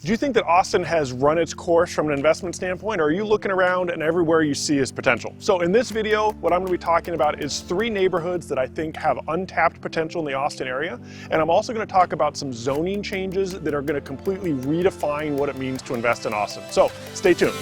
Do you think that Austin has run its course from an investment standpoint, or are you looking around and everywhere you see is potential? So in this video, what I'm going to be talking about is 3 neighborhoods that I think have untapped potential in the Austin area. And I'm also going to talk about some zoning changes that are going to completely redefine what it means to invest in Austin. So stay tuned.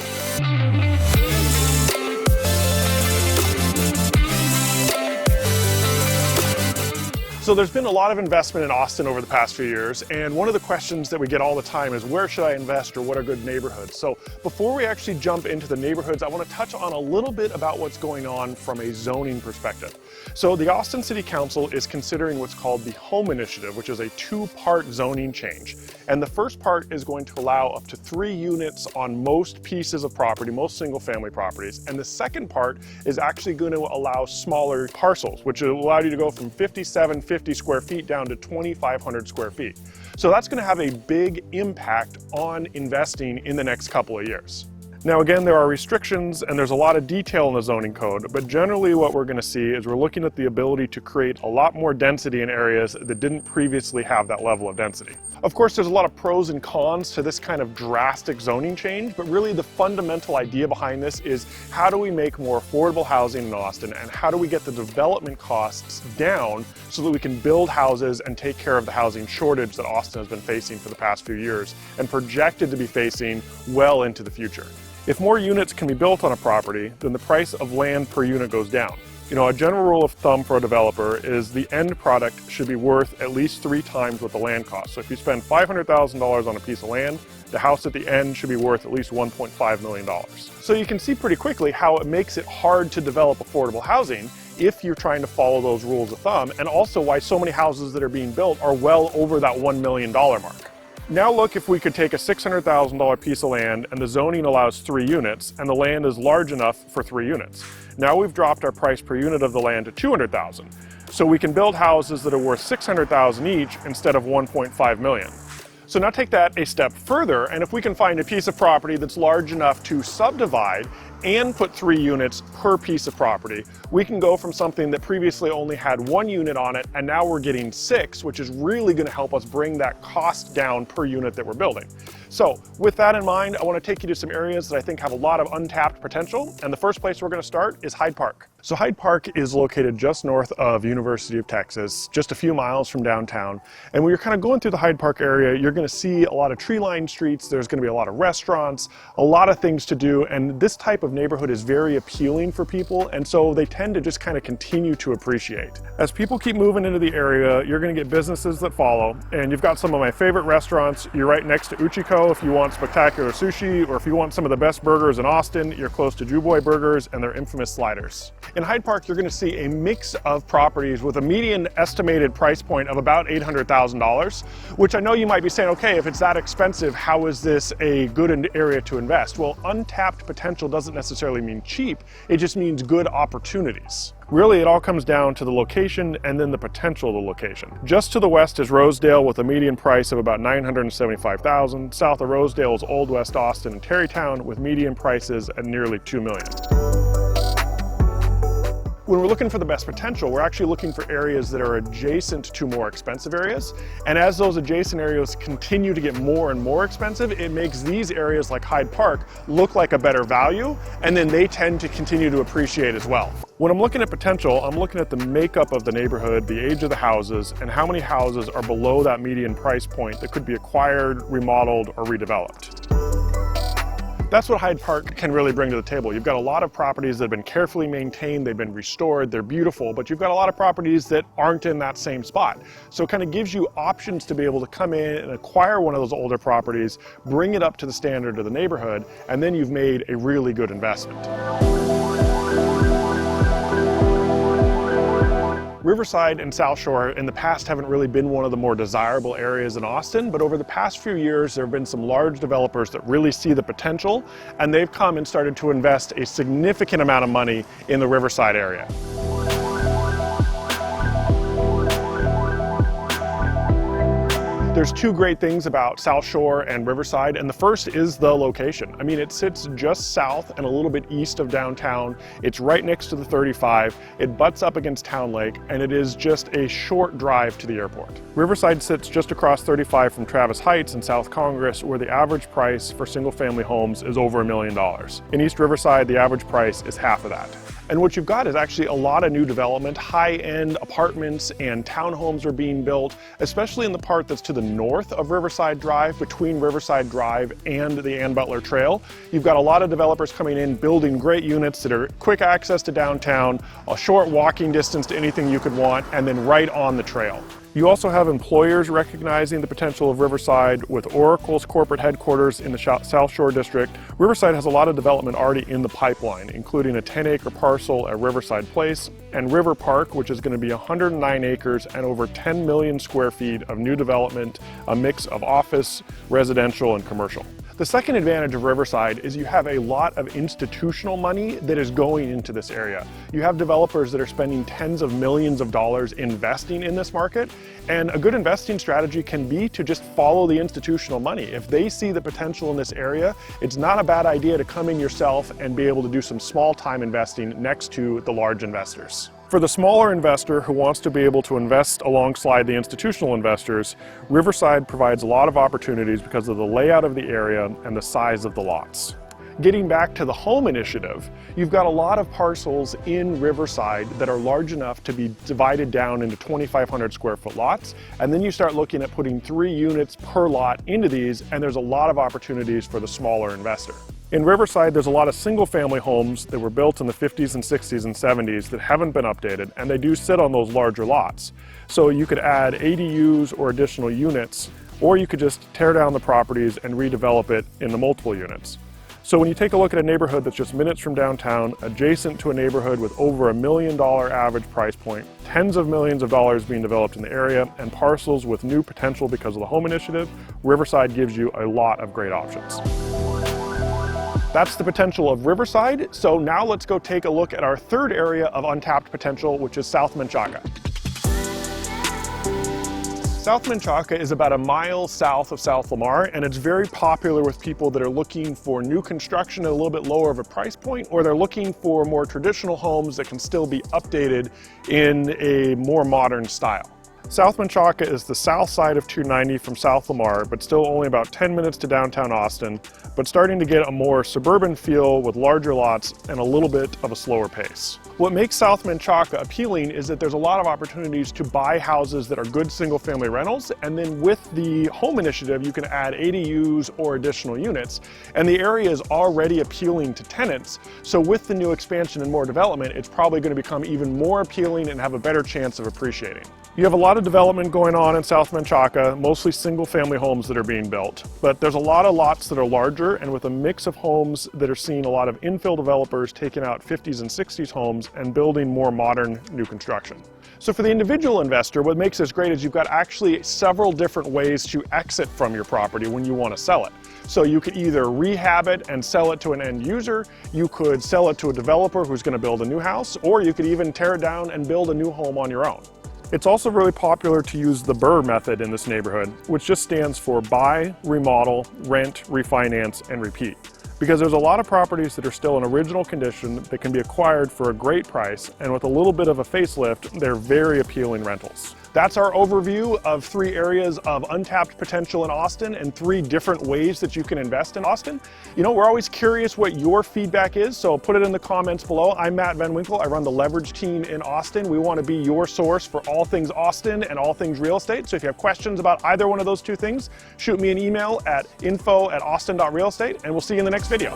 So there's been a lot of investment in Austin over the past few years, and one of the questions that we get all the time is where should I invest or what are good neighborhoods? So before we actually jump into the neighborhoods, I want to touch on a little bit about what's going on from a zoning perspective. So the Austin City Council is considering what's called the Home Initiative, which is a 2-part zoning change. And the first part is going to allow up to 3 units on most pieces of property, most single family properties. And the second part is actually going to allow smaller parcels, which will allow you to go from 50 square feet down to 2,500 square feet. So that's going to have a big impact on investing in the next couple of years. Now again, there are restrictions and there's a lot of detail in the zoning code, but generally what we're going to see is we're looking at the ability to create a lot more density in areas that didn't previously have that level of density. Of course, there's a lot of pros and cons to this kind of drastic zoning change, but really the fundamental idea behind this is how do we make more affordable housing in Austin, and how do we get the development costs down so that we can build houses and take care of the housing shortage that Austin has been facing for the past few years and projected to be facing well into the future. If more units can be built on a property, then the price of land per unit goes down. You know, a general rule of thumb for a developer is the end product should be worth at least 3 times what the land costs. So if you spend $500,000 on a piece of land, the house at the end should be worth at least $1.5 million. So you can see pretty quickly how it makes it hard to develop affordable housing if you're trying to follow those rules of thumb, and also why so many houses that are being built are well over that $1 million mark. Now look, if we could take a $600,000 piece of land and the zoning allows 3 units and the land is large enough for 3 units. Now we've dropped our price per unit of the land to $200,000. So we can build houses that are worth $600,000 each instead of $1.5 million. So now take that a step further, and if we can find a piece of property that's large enough to subdivide and put 3 units per piece of property, we can go from something that previously only had 1 unit on it, and now we're getting 6, which is really going to help us bring that cost down per unit that we're building. So with that in mind, I want to take you to some areas that I think have a lot of untapped potential, and the first place we're going to start is Hyde Park. So Hyde Park is located just north of University of Texas, just a few miles from downtown. And when you're kind of going through the Hyde Park area, you're going to see a lot of tree-lined streets. There's going to be a lot of restaurants, a lot of things to do. And this type of neighborhood is very appealing for people. And so they tend to just kind of continue to appreciate. As people keep moving into the area, you're going to get businesses that follow. And you've got some of my favorite restaurants. You're right next to Uchiko if you want spectacular sushi, or if you want some of the best burgers in Austin, you're close to Jew Boy Burgers and their infamous sliders. In Hyde Park, you're going to see a mix of properties with a median estimated price point of about $800,000, which I know you might be saying, okay, if it's that expensive, how is this a good area to invest? Well, untapped potential doesn't necessarily mean cheap, it just means good opportunities. Really, it all comes down to the location and then the potential of the location. Just to the west is Rosedale with a median price of about $975,000. South of Rosedale is Old West Austin and Terrytown with median prices at nearly $2 million. When we're looking for the best potential, we're actually looking for areas that are adjacent to more expensive areas. And as those adjacent areas continue to get more and more expensive, it makes these areas like Hyde Park look like a better value, and then they tend to continue to appreciate as well. When I'm looking at potential, I'm looking at the makeup of the neighborhood, the age of the houses, and how many houses are below that median price point that could be acquired, remodeled, or redeveloped. That's what Hyde Park can really bring to the table. You've got a lot of properties that have been carefully maintained, they've been restored, they're beautiful, but you've got a lot of properties that aren't in that same spot. So it kind of gives you options to be able to come in and acquire one of those older properties, bring it up to the standard of the neighborhood, and then you've made a really good investment. Riverside and Southshore in the past haven't really been one of the more desirable areas in Austin, but over the past few years there have been some large developers that really see the potential, and they've come and started to invest a significant amount of money in the Riverside area. There's two great things about Southshore and Riverside, and the first is the location. I mean, it sits just south and a little bit east of downtown. It's right next to the 35. It butts up against Town Lake, and it is just a short drive to the airport. Riverside sits just across 35 from Travis Heights in South Congress, where the average price for single-family homes is over $1 million. In East Riverside, the average price is half of that. And what you've got is actually a lot of new development. High-end apartments and townhomes are being built, especially in the part that's to the north of Riverside Drive, between Riverside Drive and the Ann Butler Trail. You've got a lot of developers coming in, building great units that are quick access to downtown, a short walking distance to anything you could want, and then right on the trail. You also have employers recognizing the potential of Riverside, with Oracle's corporate headquarters in the South Shore District. Riverside has a lot of development already in the pipeline, including a 10-acre parcel at Riverside Place and River Park, which is going to be 109 acres and over 10 million square feet of new development, a mix of office, residential, and commercial. The second advantage of Riverside is you have a lot of institutional money that is going into this area. You have developers that are spending tens of millions of dollars investing in this market, and a good investing strategy can be to just follow the institutional money. If they see the potential in this area, it's not a bad idea to come in yourself and be able to do some small-time investing next to the large investors. For the smaller investor who wants to be able to invest alongside the institutional investors, Riverside provides a lot of opportunities because of the layout of the area and the size of the lots. Getting back to the home initiative, you've got a lot of parcels in Riverside that are large enough to be divided down into 2,500 square foot lots, and then you start looking at putting 3 units per lot into these, and there's a lot of opportunities for the smaller investor. In Riverside, there's a lot of single-family homes that were built in the 50s and 60s and 70s that haven't been updated, and they do sit on those larger lots. So you could add ADUs or additional units, or you could just tear down the properties and redevelop it into multiple units. So when you take a look at a neighborhood that's just minutes from downtown, adjacent to a neighborhood with over $1 million average price point, tens of millions of dollars being developed in the area, and parcels with new potential because of the home initiative, Riverside gives you a lot of great options. That's the potential of Riverside. So now let's go take a look at our third area of untapped potential, which is South Manchaca. South Manchaca is about a mile south of South Lamar, and it's very popular with people that are looking for new construction at a little bit lower of a price point, or they're looking for more traditional homes that can still be updated in a more modern style. South Manchaca is the south side of 290 from South Lamar, but still only about 10 minutes to downtown Austin, but starting to get a more suburban feel with larger lots and a little bit of a slower pace. What makes South Manchaca appealing is that there's a lot of opportunities to buy houses that are good single-family rentals, and then with the home initiative, you can add ADUs or additional units, and the area is already appealing to tenants, so with the new expansion and more development, it's probably going to become even more appealing and have a better chance of appreciating. You have a lot of development going on in South Manchaca, mostly single-family homes that are being built, but there's a lot of lots that are larger, and with a mix of homes that are seeing a lot of infill developers taking out 50s and 60s homes and building more modern new construction. So for the individual investor, what makes this great is you've got actually several different ways to exit from your property when you want to sell it. So you could either rehab it and sell it to an end user, you could sell it to a developer who's going to build a new house, or you could even tear it down and build a new home on your own. It's also really popular to use the BRRRR method in this neighborhood, which just stands for buy, remodel, rent, refinance, and repeat. Because there's a lot of properties that are still in original condition that can be acquired for a great price, and with a little bit of a facelift, they're very appealing rentals. That's our overview of 3 areas of untapped potential in Austin and 3 different ways that you can invest in Austin. You know, we're always curious what your feedback is, so put it in the comments below. I'm Matt Van Winkle. I run the Leverage team in Austin. We want to be your source for all things Austin and all things real estate. So if you have questions about either one of those 2 things, shoot me an email at info@austin.realestate, and we'll see you in the next video.